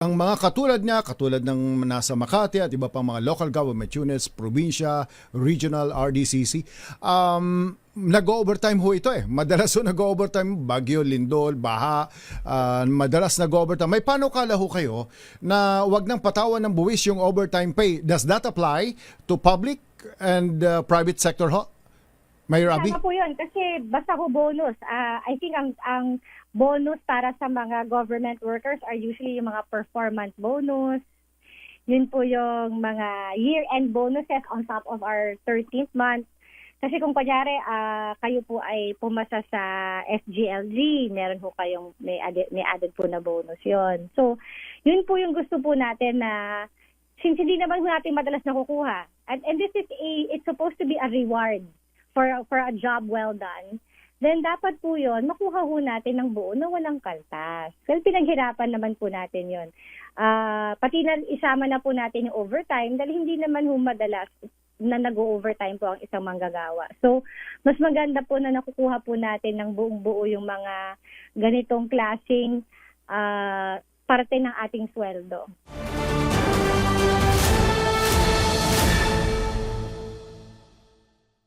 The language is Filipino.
Ang mga katulad niya, katulad ng nasa Makati at iba pang mga local government units, probinsya, regional, RDCC, nag-overtime ho ito eh. Madalas ho nag-overtime, Bagyo, Lindol, Baha, madalas nag-overtime. May panukala ho kayo na wag nang patawan ng buwis yung overtime pay. Does that apply to public and private sector ho? Mayor Abby? Tama po yun kasi basta ho bonus. I think ang bonus para sa mga government workers are usually yung mga performance bonus. Yun po yung mga year-end bonuses on top of our 13th month. Kasi kung kunyari kayo po ay pumasa sa SGLG, meron po kayong may added po na bonus yon. So, yun po yung gusto po natin na since hindi naman natin madalas nakukuha. And this is it's supposed to be a reward for a job well done, then dapat po yun, makuha ho natin ng buo na walang kaltas. Well, pinaghirapan naman po natin yun. Pati na isama na po natin yung overtime dahil hindi naman ho madalas na nag-overtime po ang isang manggagawa. So, mas maganda po na nakukuha po natin ng buong buo yung mga ganitong klaseng parte ng ating sweldo.